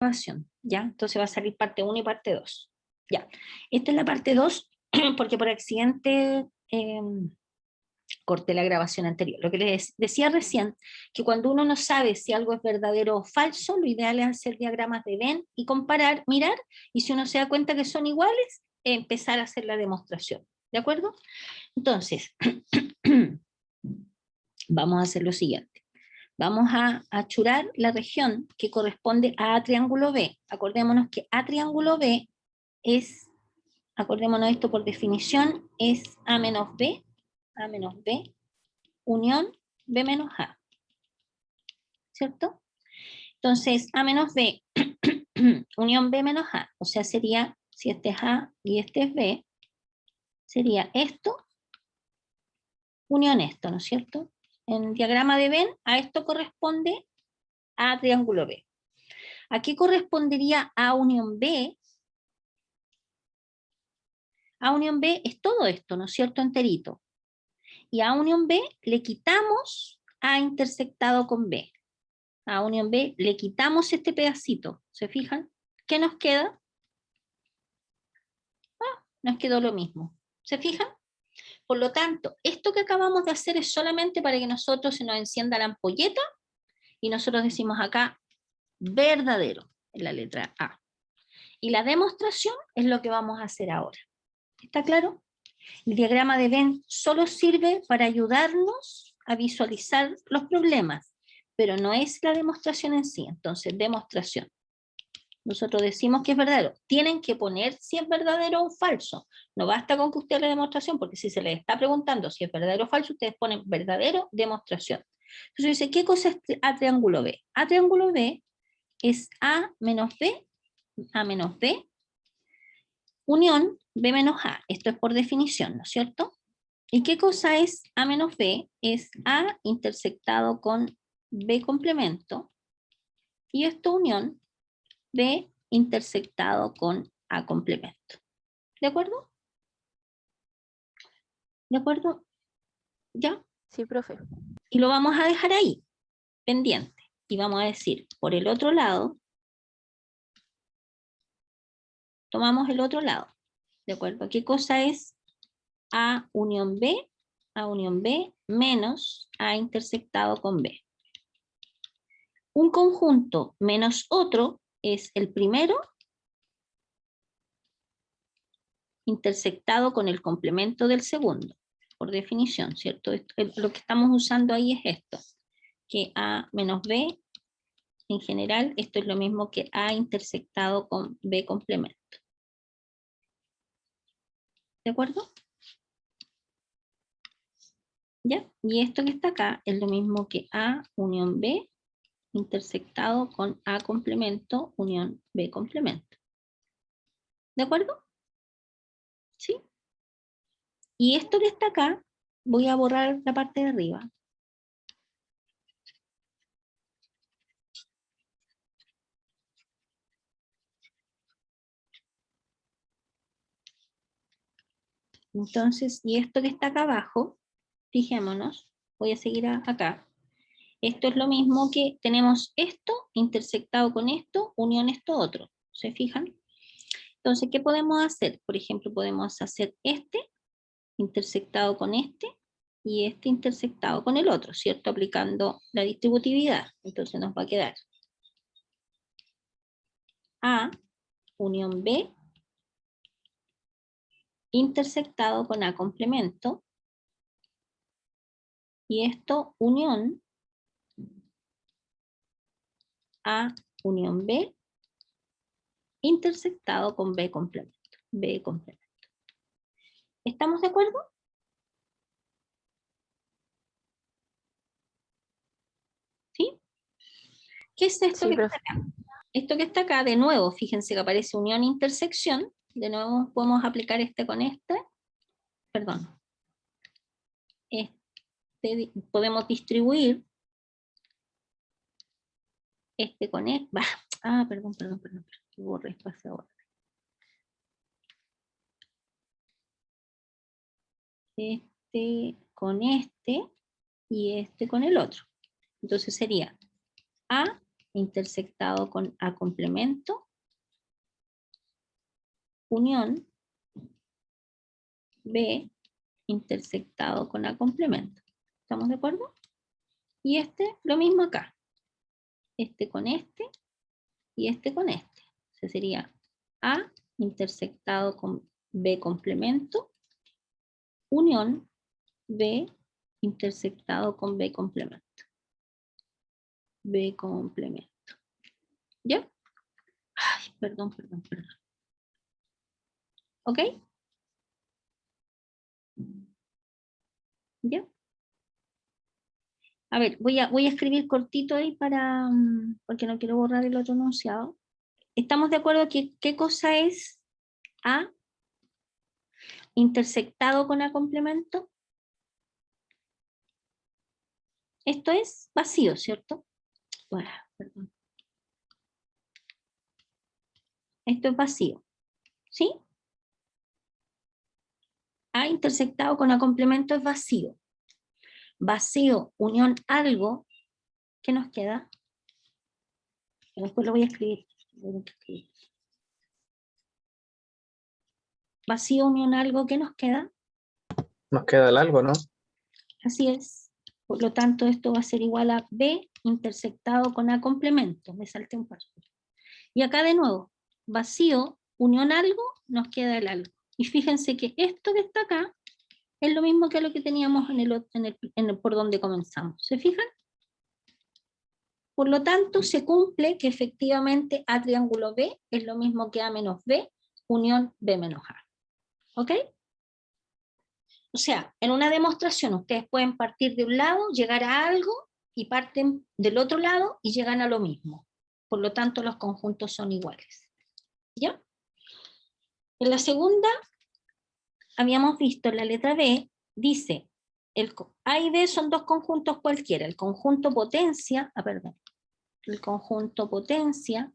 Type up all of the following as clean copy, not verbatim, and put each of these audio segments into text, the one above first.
grabación, ¿ya? Entonces va a salir parte 1 y parte 2. Ya, esta es la parte 2 porque por accidente corté la grabación anterior. Lo que les decía recién, que cuando uno no sabe si algo es verdadero o falso, lo ideal es hacer diagramas de Venn y comparar, mirar, y si uno se da cuenta que son iguales, empezar a hacer la demostración. ¿De acuerdo? Entonces, vamos a hacer lo siguiente. Vamos a achurar la región que corresponde a triángulo B. Acordémonos que A triángulo B es, acordémonos esto por definición, es A menos B, unión B menos A. ¿Cierto? Entonces, A menos B, unión B menos A, o sea, sería, si este es A y este es B, sería esto, unión esto, ¿no es cierto? En diagrama de Venn, a esto corresponde A triángulo B. ¿A qué correspondería A unión B? A unión B es todo esto, ¿no es cierto? Enterito. Y a unión B le quitamos A intersectado con B. A unión B le quitamos este pedacito. ¿Se fijan? ¿Qué nos queda? Nos quedó lo mismo. ¿Se fijan? Por lo tanto, esto que acabamos de hacer es solamente para que nosotros se nos encienda la ampolleta y nosotros decimos acá verdadero en la letra A. Y la demostración es lo que vamos a hacer ahora. ¿Está claro? El diagrama de Venn solo sirve para ayudarnos a visualizar los problemas, pero no es la demostración en sí. Entonces, demostración. Nosotros decimos que es verdadero. Tienen que poner si es verdadero o falso. No basta con que usted la demostración, porque si se les está preguntando si es verdadero o falso, ustedes ponen verdadero, demostración. Entonces dice, ¿qué cosa es A triángulo B? A triángulo B es A menos B, unión B menos A. Esto es por definición, ¿no es cierto? ¿Y qué cosa es A menos B? Es A intersectado con B complemento, y esto unión B intersectado con A complemento. ¿De acuerdo? ¿De acuerdo? ¿Ya? Sí, profe. Y lo vamos a dejar ahí, pendiente. Y vamos a decir, por el otro lado, tomamos el otro lado. ¿De acuerdo? ¿Qué cosa es A unión B? A unión B menos A intersectado con B. Un conjunto menos otro es el primero intersectado con el complemento del segundo, por definición, ¿cierto? Lo que estamos usando ahí es esto, que A menos B, en general, esto es lo mismo que A intersectado con B complemento. ¿De acuerdo? ¿Ya? Y esto que está acá es lo mismo que A unión B intersectado con A complemento unión B complemento. ¿De acuerdo? ¿Sí? Y esto que está acá, voy a borrar la parte de arriba. Entonces, y esto que está acá abajo, fijémonos, voy a seguir acá. Esto es lo mismo que tenemos esto intersectado con esto, unión esto otro. ¿Se fijan? Entonces, ¿qué podemos hacer? Por ejemplo, podemos hacer este intersectado con este y este intersectado con el otro, ¿cierto? Aplicando la distributividad. Entonces nos va a quedar A unión B intersectado con A complemento, y esto unión A unión B intersectado con B complemento. B complemento. ¿Estamos de acuerdo? ¿Sí? ¿Qué es esto Sí, que profe. está acá? Esto que está acá, de nuevo, fíjense que aparece unión intersección. De nuevo podemos aplicar este con este. Perdón. Podemos distribuir este con este. Perdón. Borré espacio ahora. Este con este y este con el otro. Entonces sería A intersectado con A complemento, unión B intersectado con A complemento. ¿Estamos de acuerdo? Y este, lo mismo acá. Este con este y este con este. Ese sería A intersectado con B complemento, unión B intersectado con B complemento. B complemento. ¿Ya? Ay, perdón. ¿Ok? ¿Ya? A ver, voy a escribir cortito ahí para, porque no quiero borrar el otro enunciado. ¿Estamos de acuerdo que qué cosa es A intersectado con A complemento? Esto es vacío, ¿cierto? Bueno, perdón. Esto es vacío, ¿sí? A intersectado con A complemento es vacío. Vacío, unión, algo, ¿qué nos queda? Después lo voy a escribir. Vacío, unión, algo, ¿qué nos queda? Nos queda el algo, ¿no? Así es. Por lo tanto, esto va a ser igual a B intersectado con A complemento. Me salté un paso. Y acá de nuevo, vacío, unión algo, nos queda el algo. Y fíjense que esto que está acá es lo mismo que lo que teníamos por donde comenzamos. ¿Se fijan? Por lo tanto, se cumple que efectivamente A triángulo B es lo mismo que A menos B, unión B menos A. ¿Ok? O sea, en una demostración ustedes pueden partir de un lado, llegar a algo, y parten del otro lado y llegan a lo mismo. Por lo tanto, los conjuntos son iguales. ¿Ya? En la segunda, habíamos visto en la letra B, dice, A y B son dos conjuntos cualquiera, el conjunto potencia, el conjunto potencia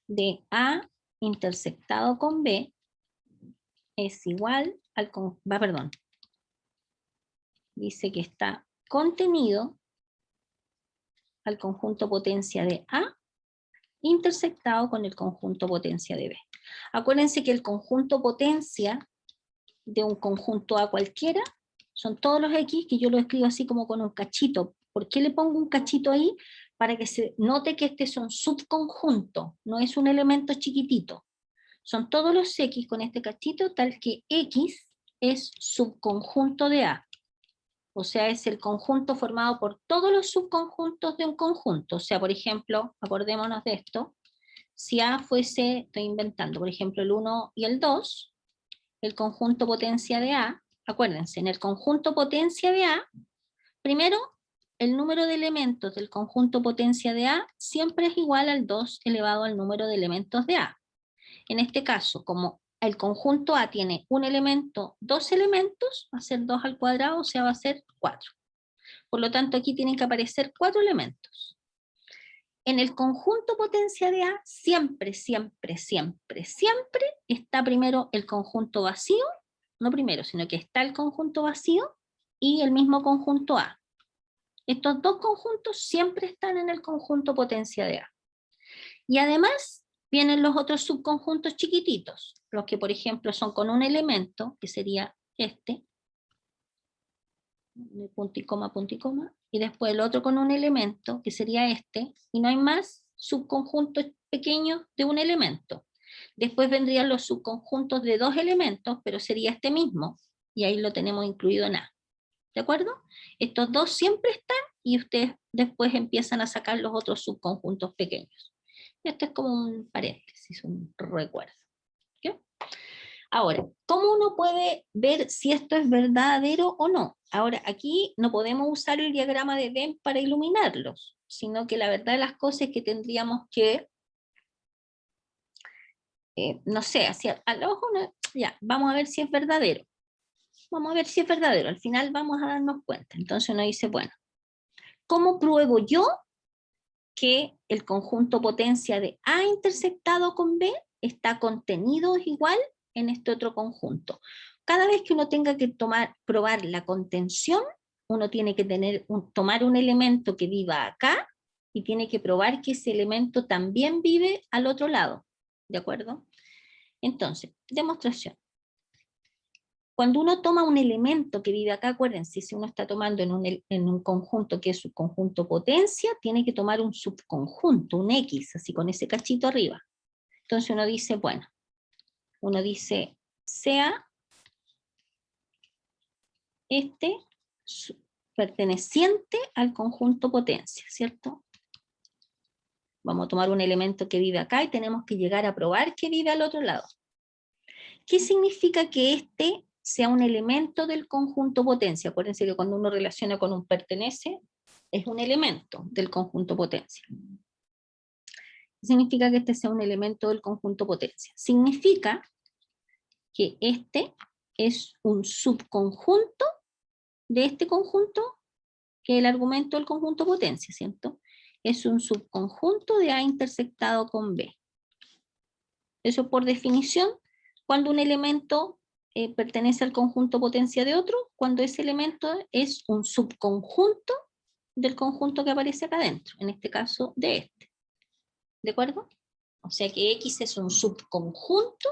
de A intersectado con B es igual al, dice que está contenido al conjunto potencia de A intersectado con el conjunto potencia de B. Acuérdense que el conjunto potencia de un conjunto A cualquiera son todos los X, que yo lo escribo así como con un cachito. ¿Por qué le pongo un cachito ahí? Para que se note que este es un subconjunto, no es un elemento chiquitito. Son todos los X con este cachito, tal que X es subconjunto de A. O sea, es el conjunto formado por todos los subconjuntos de un conjunto. O sea, por ejemplo, acordémonos de esto. Si A fuese, estoy inventando, por ejemplo, el 1 y el 2, el conjunto potencia de A, acuérdense, en el conjunto potencia de A, primero, el número de elementos del conjunto potencia de A siempre es igual al 2 elevado al número de elementos de A. En este caso, como el conjunto A tiene un elemento, dos elementos, va a ser 2 al cuadrado, o sea, va a ser 4. Por lo tanto, aquí tienen que aparecer 4 elementos. En el conjunto potencia de A, siempre está primero el conjunto vacío, no primero, sino que está el conjunto vacío y el mismo conjunto A. Estos dos conjuntos siempre están en el conjunto potencia de A. Y además vienen los otros subconjuntos chiquititos, los que por ejemplo son con un elemento, que sería este, punto y coma, y después el otro con un elemento, que sería este, y no hay más subconjuntos pequeños de un elemento. Después vendrían los subconjuntos de dos elementos, pero sería este mismo, y ahí lo tenemos incluido en A. ¿De acuerdo? Estos dos siempre están, y ustedes después empiezan a sacar los otros subconjuntos pequeños. Esto es como un paréntesis, un recuerdo. ¿Okay? Ahora, ¿cómo uno puede ver si esto es verdadero o no? Ahora, aquí no podemos usar el diagrama de Venn para iluminarlos, sino que la verdad de las cosas es que tendríamos que, no sé, hacia al ojo, ya, vamos a ver si es verdadero. Vamos a ver si es verdadero, al final vamos a darnos cuenta. Entonces uno dice, bueno, ¿cómo pruebo yo que el conjunto potencia de A intersectado con B está contenido igual en este otro conjunto? Cada vez que uno tenga que probar la contención, uno tiene que tomar un elemento que viva acá y tiene que probar que ese elemento también vive al otro lado. ¿De acuerdo? Entonces, demostración. Cuando uno toma un elemento que vive acá, acuérdense, si uno está tomando en un conjunto que es su conjunto potencia, tiene que tomar un subconjunto, un X, así con ese cachito arriba. Entonces uno dice, bueno, uno dice, sea este perteneciente al conjunto potencia, ¿cierto? Vamos a tomar un elemento que vive acá y tenemos que llegar a probar que vive al otro lado. ¿Qué significa que este sea un elemento del conjunto potencia? Acuérdense que cuando uno relaciona con un pertenece, es un elemento del conjunto potencia. ¿Qué significa que este sea un elemento del conjunto potencia? Significa que este es un subconjunto de este conjunto, que es el argumento del conjunto potencia, ¿cierto? Es un subconjunto de A intersectado con B. Eso por definición, cuando un elemento pertenece al conjunto potencia de otro, cuando ese elemento es un subconjunto del conjunto que aparece acá adentro, en este caso de este. ¿De acuerdo? O sea que X es un subconjunto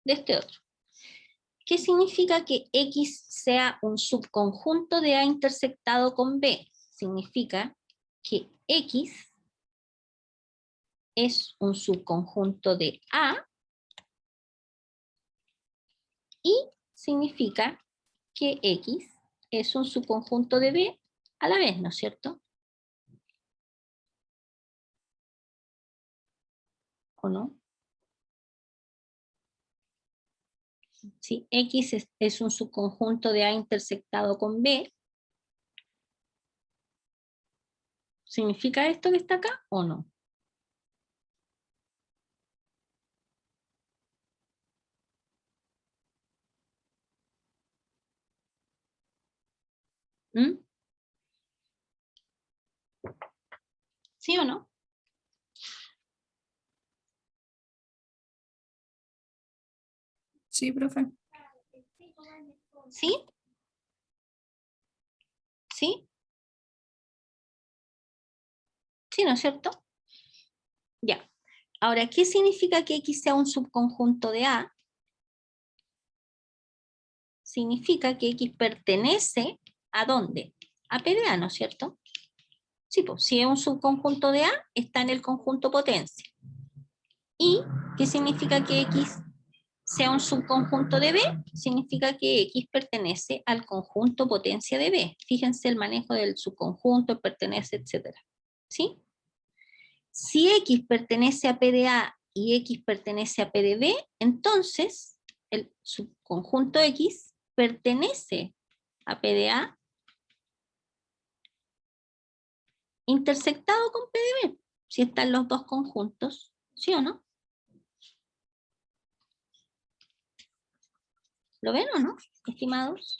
de este otro. ¿Qué significa que X sea un subconjunto de A intersectado con B? Significa que X es un subconjunto de A y significa que X es un subconjunto de B a la vez, ¿no es cierto? ¿O no? Si X es un subconjunto de A intersectado con B, ¿significa esto que está acá o no? ¿Mm? ¿Sí o no? Sí, profe. ¿Sí? ¿Sí? ¿Sí, no es cierto? Ya. Ahora, ¿qué significa que X sea un subconjunto de A? Significa que X pertenece ¿a dónde? A PDA, ¿no es cierto? Sí, pues si es un subconjunto de A, está en el conjunto potencia. ¿Y qué significa que X sea un subconjunto de B? Significa que X pertenece al conjunto potencia de B. Fíjense el manejo del subconjunto, pertenece, etc. ¿Sí? Si X pertenece a PDA y X pertenece a PDB, entonces el subconjunto X pertenece a PDA intersectado con PDB, si están los dos conjuntos, ¿sí o no? ¿Lo ven o no, estimados?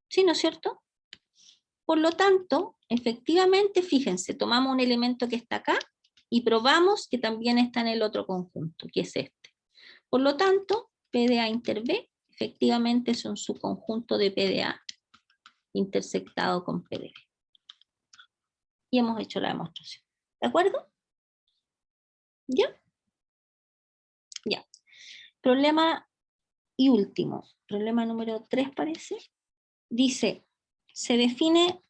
¿Sí, no es cierto? Por lo tanto, efectivamente, fíjense, tomamos un elemento que está acá y probamos que también está en el otro conjunto, que es este. Por lo tanto, PDA inter B efectivamente es un subconjunto de PDA intersectado con PDB. Y hemos hecho la demostración. ¿De acuerdo? ¿Ya? Ya. Problema y último. Problema número 3 parece. Dice, se define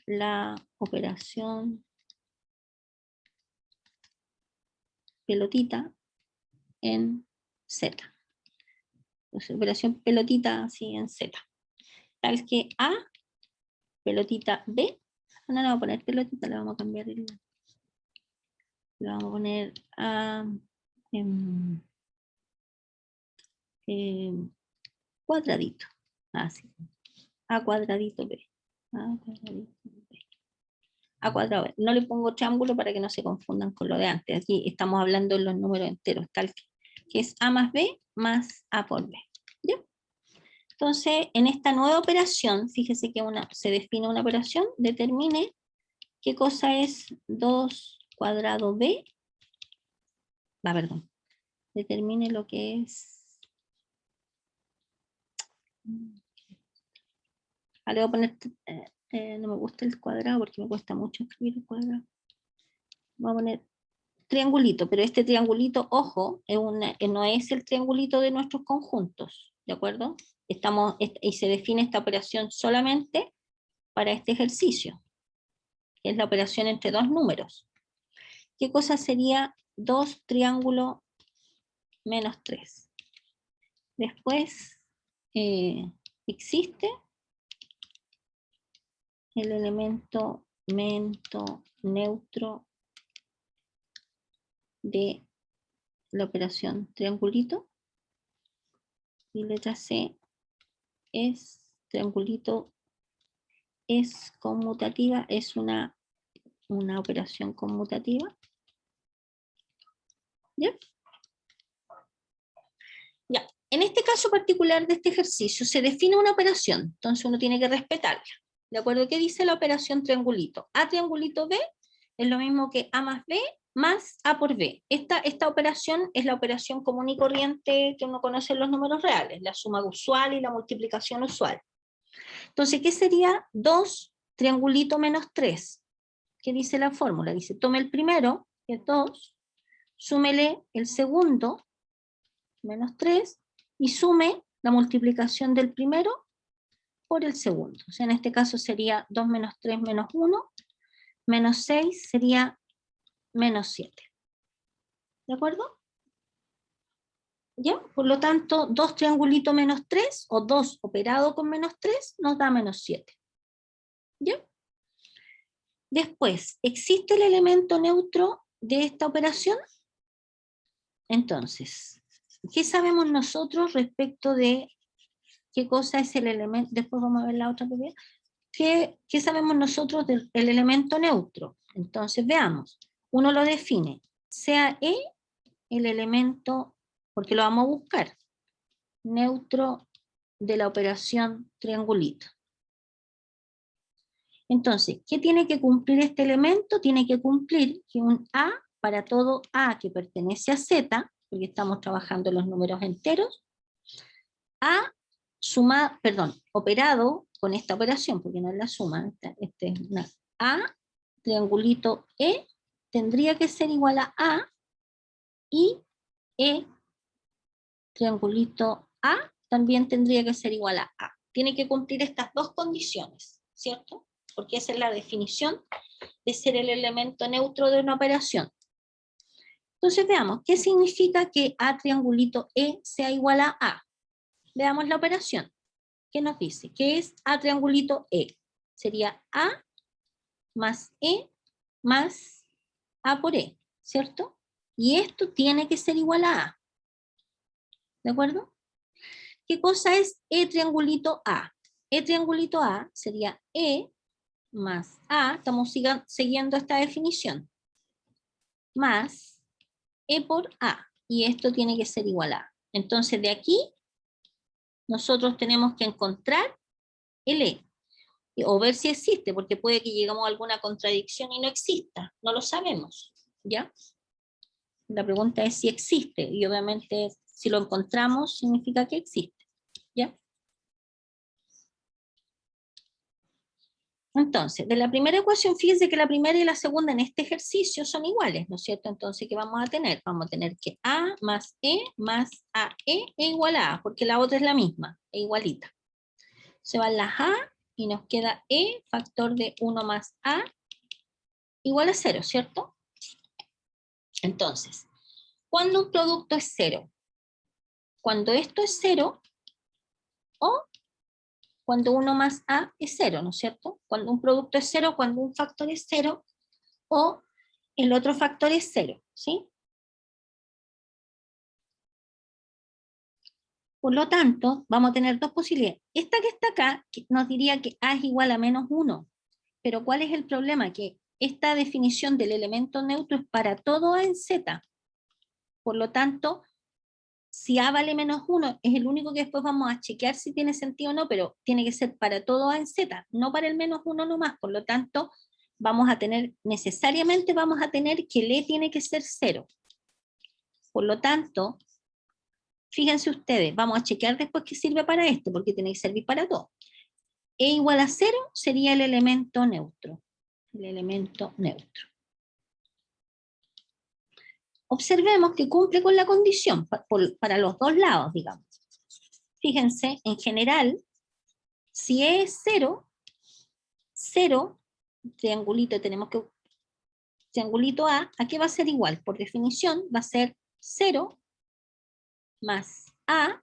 la operación pelotita en Z. Entonces, operación pelotita así en Z. Tal que A, pelotita B. No, no, vamos a poner pelotita, le vamos a cambiar le vamos a poner A cuadradito. Así. A cuadradito B. A cuadradito B. A cuadrado B. No le pongo triángulo para que no se confundan con lo de antes. Aquí estamos hablando de los números enteros, tal que es A más B más A por B. ¿Ya? Entonces, en esta nueva operación, fíjese que se define una operación, determine qué cosa es 2 cuadrado B. Perdón. Determine lo que es Ahora voy a poner, no me gusta el cuadrado porque me cuesta mucho escribir el cuadrado. Voy a poner triangulito, pero este triangulito, ojo, no es el triangulito de nuestros conjuntos, ¿de acuerdo? Y se define esta operación solamente para este ejercicio, que es la operación entre dos números. ¿Qué cosa sería 2 triángulo menos 3? Después existe el elemento neutro de la operación triangulito, y letra C es triangulito, es conmutativa, es una operación conmutativa. ¿Ya? Ya. En este caso particular de este ejercicio se define una operación, entonces uno tiene que respetarla. ¿De acuerdo? ¿Qué dice la operación triangulito? A triangulito B es lo mismo que A más B más A por B. Esta operación es la operación común y corriente que uno conoce en los números reales, la suma usual y la multiplicación usual. Entonces, ¿qué sería 2 triangulito menos 3? ¿Qué dice la fórmula? Dice, tome el primero, que es 2, súmele el segundo, menos 3, y sume la multiplicación del primero por el segundo. O sea, en este caso sería 2 menos 3 menos 1, menos 6 sería menos 7. ¿De acuerdo? ¿Ya? Por lo tanto, 2 triangulito menos 3, o 2 operado con menos 3, nos da menos 7. ¿Ya? Después, ¿existe el elemento neutro de esta operación? Entonces, ¿qué sabemos nosotros respecto de qué cosa es el elemento? Después vamos a ver la otra propiedad. ¿Qué sabemos nosotros del elemento neutro? Entonces, veamos. Uno lo define, sea E el elemento, porque lo vamos a buscar, neutro de la operación triangulito. Entonces, ¿qué tiene que cumplir este elemento? Tiene que cumplir que un A, para todo A que pertenece a Z, porque estamos trabajando en los números enteros, A operado con esta operación, porque no es la suma, A, triangulito E, tendría que ser igual a A, y E, triangulito A, también tendría que ser igual a A. Tiene que cumplir estas dos condiciones, ¿cierto? Porque esa es la definición de ser el elemento neutro de una operación. Entonces veamos, ¿qué significa que A triangulito E sea igual a A? Veamos la operación. ¿Qué nos dice? ¿Qué es A triangulito E? Sería A más E más A por E, ¿cierto? Y esto tiene que ser igual a A. ¿De acuerdo? ¿Qué cosa es E triangulito A? E triangulito A sería E más A, estamos siguiendo esta definición, más E por A, y esto tiene que ser igual a A. Entonces de aquí nosotros tenemos que encontrar el E, o ver si existe, porque puede que lleguemos a alguna contradicción y no exista, no lo sabemos, ¿ya? La pregunta es si existe, y obviamente si lo encontramos significa que existe, ¿ya? Entonces, de la primera ecuación, fíjense que la primera y la segunda en este ejercicio son iguales, ¿no es cierto? Entonces, ¿qué vamos a tener? Vamos a tener que A más E más AE es igual a A, porque la otra es la misma, es igualita. Se van las A y nos queda E factor de 1 más A igual a 0, ¿cierto? Entonces, ¿cuándo un producto es 0? Cuando esto es 0 o cuando 1 más A es 0, ¿no es cierto? Cuando un producto es 0, cuando un factor es 0 o el otro factor es 0, ¿sí? Por lo tanto, vamos a tener dos posibilidades. Esta que está acá nos diría que A es igual a menos 1, pero ¿cuál es el problema? Que esta definición del elemento neutro es para todo A en Z. Por lo tanto, si A vale menos 1, es el único que después vamos a chequear si tiene sentido o no, pero tiene que ser para todo A en Z, no para el menos 1 nomás. Por lo tanto, necesariamente vamos a tener que el E tiene que ser 0. Por lo tanto, Fíjense ustedes, vamos a chequear después qué sirve para esto, porque tiene que servir para todo. E igual a 0 sería el elemento neutro. El elemento neutro. Observemos que cumple con la condición para los dos lados, digamos. Fíjense, en general, si es 0, 0, triangulito, tenemos que, triangulito A, ¿a qué va a ser igual? Por definición, va a ser 0 más A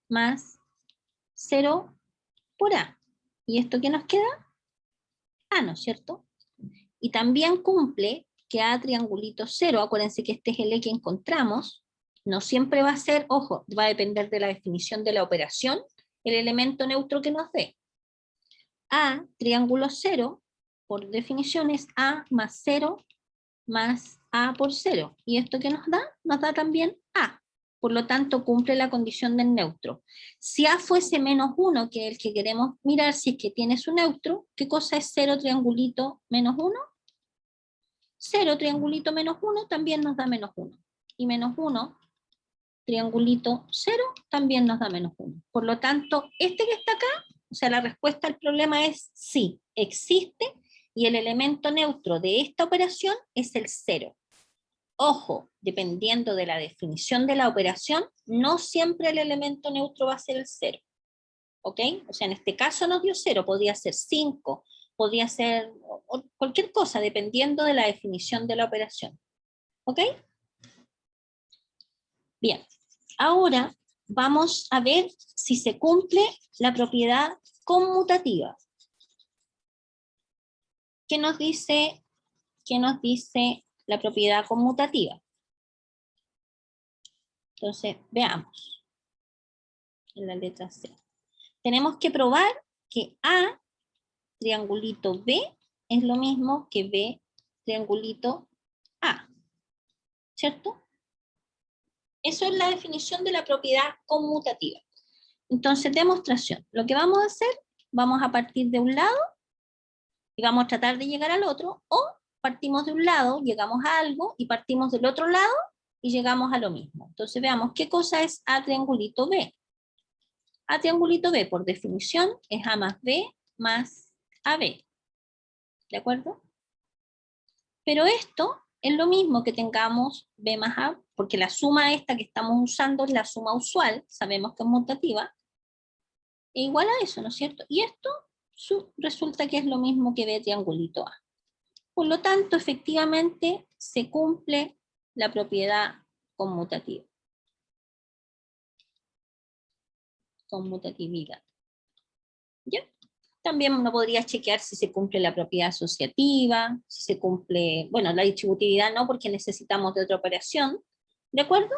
más 0 por A. ¿Y esto qué nos queda? A, ¿no es cierto? Y también cumple que A triangulito 0, acuérdense que este es el E que encontramos, no siempre va a ser, ojo, va a depender de la definición de la operación, el elemento neutro que nos dé. A triángulo 0, por definición es A más 0 más A por 0. ¿Y esto qué nos da? Nos da también A. Por lo tanto, cumple la condición del neutro. Si A fuese menos 1, que es el que queremos mirar, si es que tiene su neutro, ¿qué cosa es 0 triangulito menos 1? 0 triangulito menos 1 también nos da menos 1. Y menos 1, triangulito 0, también nos da menos 1. Por lo tanto, este que está acá, o sea, la respuesta al problema es sí, existe, y el elemento neutro de esta operación es el 0. Ojo, dependiendo de la definición de la operación, no siempre el elemento neutro va a ser el 0. ¿Ok? O sea, en este caso nos dio 0, podría ser 5, podría ser cualquier cosa, dependiendo de la definición de la operación. ¿Ok? Bien, ahora vamos a ver si se cumple la propiedad conmutativa. ¿Qué nos dice la propiedad conmutativa? Entonces, veamos. En la letra C. Tenemos que probar que A triangulito B es lo mismo que B triangulito A. ¿Cierto? Eso es la definición de la propiedad conmutativa. Entonces, demostración. Lo que vamos a hacer, vamos a partir de un lado y vamos a tratar de llegar al otro, o partimos de un lado, llegamos a algo, y partimos del otro lado y llegamos a lo mismo. Entonces veamos qué cosa es A triangulito B. A triangulito B, por definición, es A más B más AB. ¿De acuerdo? Pero esto es lo mismo que tengamos B más A, porque la suma esta que estamos usando es la suma usual, sabemos que es mutativa, e igual a eso, ¿no es cierto? Y esto resulta que es lo mismo que B triangulito A. Por lo tanto, efectivamente, se cumple la propiedad conmutativa. Conmutatividad. ¿Ya? También uno podría chequear si se cumple la propiedad asociativa, si se cumple, bueno, la distributividad no, porque necesitamos de otra operación. ¿De acuerdo?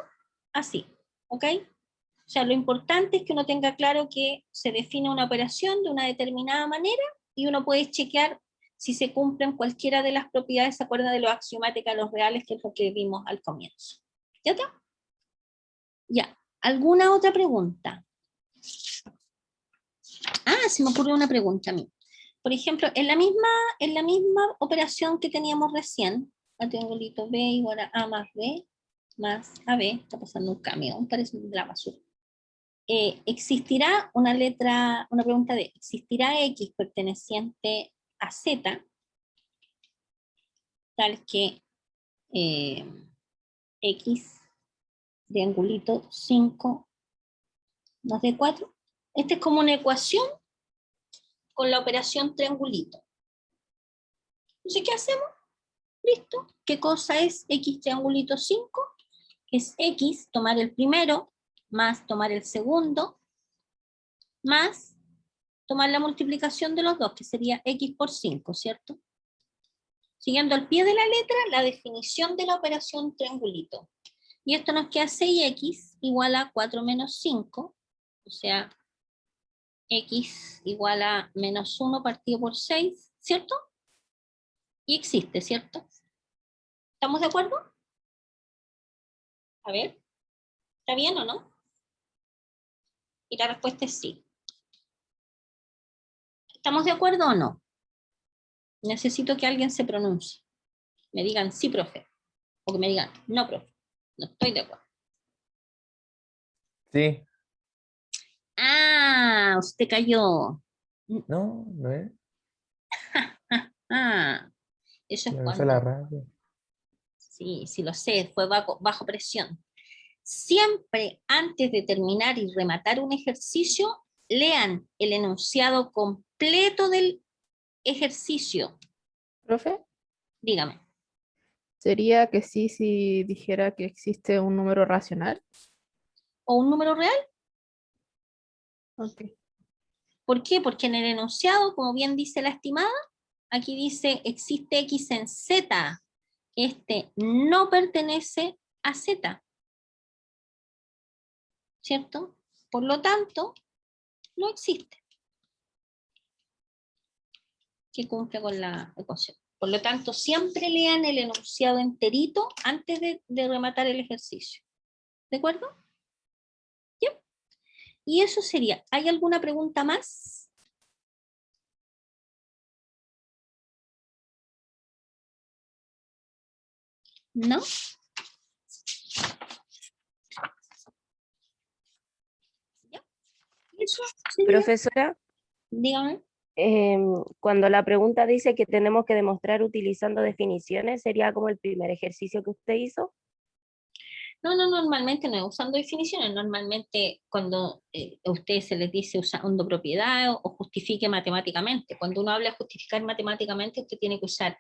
Así, ¿ok? O sea, lo importante es que uno tenga claro que se define una operación de una determinada manera y uno puede chequear si se cumplen cualquiera de las propiedades, ¿se acuerda de los axiomáticas, los reales, que es lo que vimos al comienzo? ¿Ya está? Ya. ¿Alguna otra pregunta? Ah, se me ocurrió una pregunta a mí. Por ejemplo, en la misma operación que teníamos recién, a triangulito B igual a más B más AB, está pasando un camión, parece de la basura. Existirá una pregunta de, ¿existirá X perteneciente a Z, tal que X triangulito 5 más de 4? Esta es como una ecuación con la operación triangulito. Entonces, ¿qué hacemos? Listo. ¿Qué cosa es X triangulito 5? Es X, tomar el primero, más tomar el segundo, más tomar la multiplicación de los dos, que sería X por 5, ¿cierto? Siguiendo al pie de la letra, la definición de la operación triangulito. Y esto nos queda 6x igual a 4 menos 5, o sea, x igual a menos 1 partido por 6, ¿cierto? Y existe, ¿cierto? ¿Estamos de acuerdo? A ver, ¿está bien o no? Y la respuesta es sí. ¿Estamos de acuerdo o no? Necesito que alguien se pronuncie. Me digan sí, profe. O que me digan no, profe. No estoy de acuerdo. Sí. Ah, usted cayó. No, no es. Ah, eso es No es la cuando, radio. sí, sí lo sé, fue bajo presión. Siempre antes de terminar y rematar un ejercicio, lean el enunciado completo del ejercicio. Profe, Dígame. ¿sería que sí si dijera que existe un número racional? ¿O un número real? Ok. ¿Por qué? Porque en el enunciado, como bien dice la estimada, aquí dice existe X en Z. Este no pertenece a Z, ¿cierto? Por lo tanto, no existe que cumple con la ecuación. Por lo tanto, siempre lean el enunciado enterito antes de rematar el ejercicio. ¿De acuerdo? ¿Ya? Y eso sería. ¿Hay alguna pregunta más? ¿No? ¿Ya? Eso sería. Profesora, Dígame. cuando la pregunta dice que tenemos que demostrar utilizando definiciones, ¿sería como el primer ejercicio que usted hizo? No, normalmente no es usando definiciones. Normalmente cuando a ustedes se les dice usando propiedad o justifique matemáticamente. Cuando uno habla de justificar matemáticamente, usted tiene que usar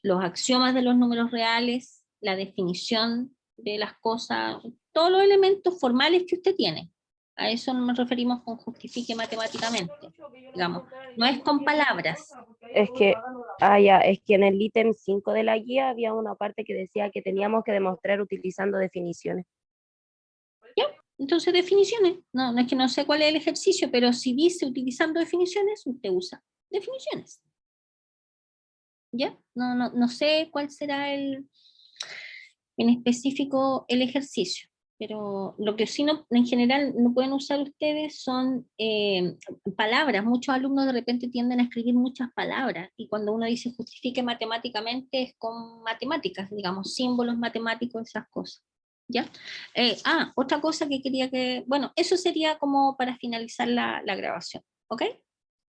los axiomas de los números reales, la definición de las cosas, todos los elementos formales que usted tiene. A eso nos referimos con justifique matemáticamente. Digamos, no es con palabras. Es que, es que en el ítem 5 de la guía había una parte que decía que teníamos que demostrar utilizando definiciones. ¿Ya? Entonces, definiciones. No es que no sé cuál es el ejercicio, pero si dice utilizando definiciones, usted usa definiciones. ¿Ya? No sé cuál será en específico el ejercicio, pero lo que sí en general no pueden usar ustedes son palabras. Muchos alumnos de repente tienden a escribir muchas palabras y cuando uno dice justifique matemáticamente es con matemáticas, digamos, símbolos matemáticos, esas cosas. ¿Ya? Otra cosa que quería bueno, eso sería como para finalizar la grabación, ¿ok?